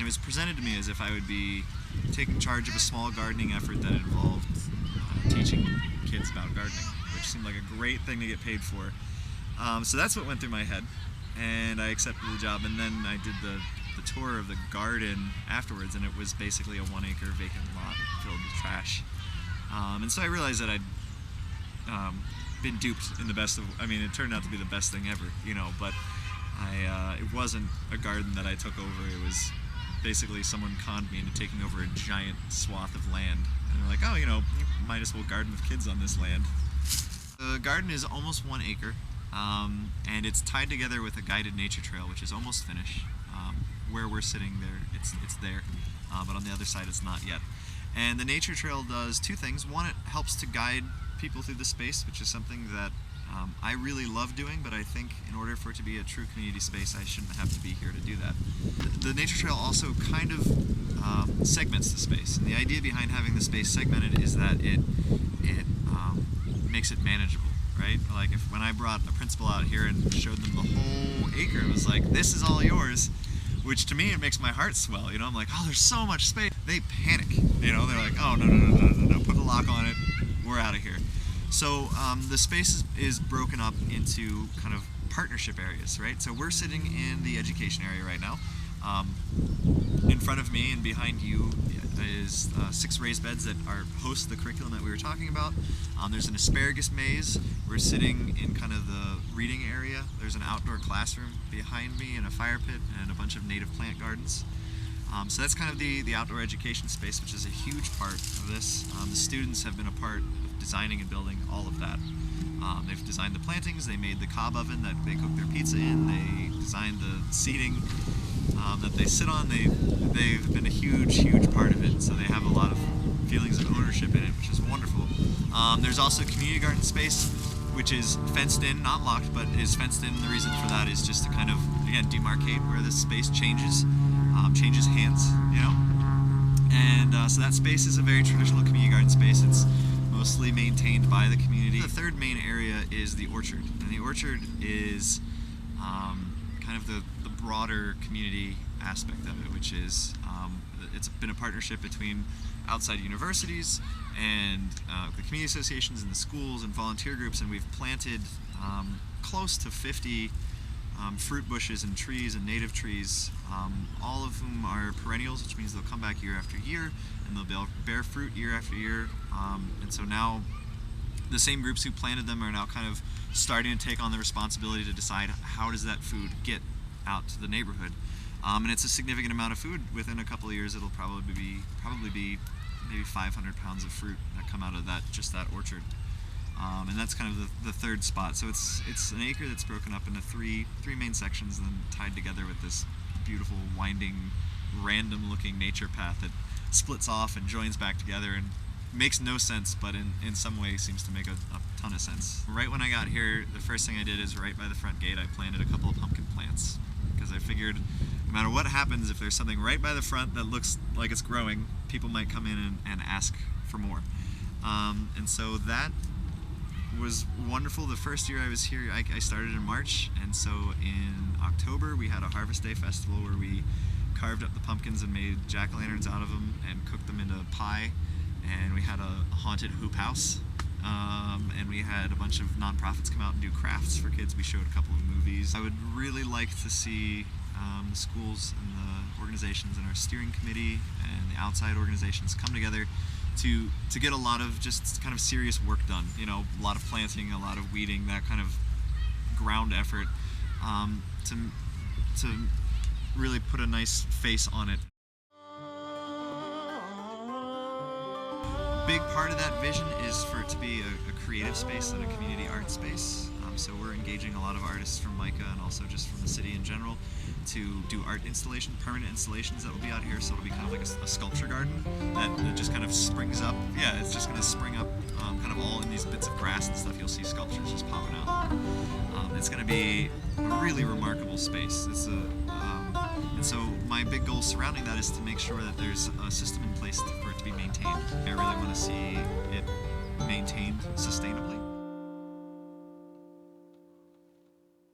was presented to me as if I would be taking charge of a small gardening effort that involved teaching kids about gardening, which seemed like a great thing to get paid for. So that's what went through my head, and I accepted the job, and then I did the tour of the garden afterwards, and it was basically a 1 acre vacant lot filled with trash. And so I realized that I'd been duped in the best of, it turned out to be the best thing ever, but it wasn't a garden that I took over. It was basically someone conned me into taking over a giant swath of land. And they're like, oh, you might as well garden with kids on this land. The garden is almost 1 acre, and it's tied together with a guided nature trail, which is almost finished. Where we're sitting there, it's there, but on the other side it's not yet. And the nature trail does 2 things. One, it helps to guide people through the space, which is something that I really love doing, but I think in order for it to be a true community space, I shouldn't have to be here to do that. The nature trail also kind of segments the space. And the idea behind having the space segmented is that it makes it manageable, right? Like when I brought a principal out here and showed them the whole acre, it was like, this is all yours, which to me, it makes my heart swell. I'm like, oh, there's so much space. They panic, they're like, oh, no, put a lock on it, we're out of here. So the space is broken up into kind of partnership areas, right? So we're sitting in the education area right now. In front of me and behind you is 6 raised beds that host the curriculum that we were talking about. There's an asparagus maze. We're sitting in kind of the reading area. There's an outdoor classroom behind me and a fire pit and a bunch of native plant gardens. So that's kind of the outdoor education space, which is a huge part of this. The students have been a part of designing and building all of that. They've designed the plantings, they made the cob oven that they cook their pizza in, they designed the seating that they sit on. They've been a huge part of it, so they have a lot of feelings of ownership in it, which is wonderful. There's also community garden space, which is fenced in, not locked, but is fenced in. The reason for that is just to kind of, again, demarcate where this space changes hands, And so that space is a very traditional community garden space. It's mostly maintained by the community. The third main area is the orchard, and the orchard is kind of the broader community aspect of it, which is it's been a partnership between outside universities and the community associations and the schools and volunteer groups, and we've planted close to 50 fruit bushes and trees and native trees, all of whom are perennials, which means they'll come back year after year and they'll bear fruit year after year. And so now the same groups who planted them are now kind of starting to take on the responsibility to decide how does that food get out to the neighborhood. And it's a significant amount of food. Within a couple of years, it'll probably be maybe 500 pounds of fruit that come out of that orchard. And that's kind of the third spot. So it's an acre that's broken up into three main sections and then tied together with this beautiful, winding, random-looking nature path that splits off and joins back together and makes no sense, but in some way seems to make a ton of sense. Right when I got here, the first thing I did is right by the front gate, I planted a couple of pumpkin plants, because I figured no matter what happens, if there's something right by the front that looks like it's growing, people might come in and ask for more. And so that was wonderful. The first year I was here, I started in March, and so in October we had a Harvest Day festival where we carved up the pumpkins and made jack-o'-lanterns out of them and cooked them into pie, and we had a haunted hoop house, and we had a bunch of nonprofits come out and do crafts for kids. We showed a couple of movies. I would really like to see the schools and the organizations and our steering committee and the outside organizations come together to get a lot of just kind of serious work done. A lot of planting, a lot of weeding, that kind of ground effort, to really put a nice face on it. Big part of that vision is for it to be a creative space and a community art space. So we're engaging a lot of artists from Micah and also just from the city in general to do art installation, permanent installations that will be out here. So it'll be kind of like a sculpture garden that just kind of springs up. Yeah, it's just going to spring up kind of all in these bits of grass and stuff. You'll see sculptures just popping out. It's going to be a really remarkable space. And so my big goal surrounding that is to make sure that there's a system in place for it to be maintained. I really want to see it maintained sustainably.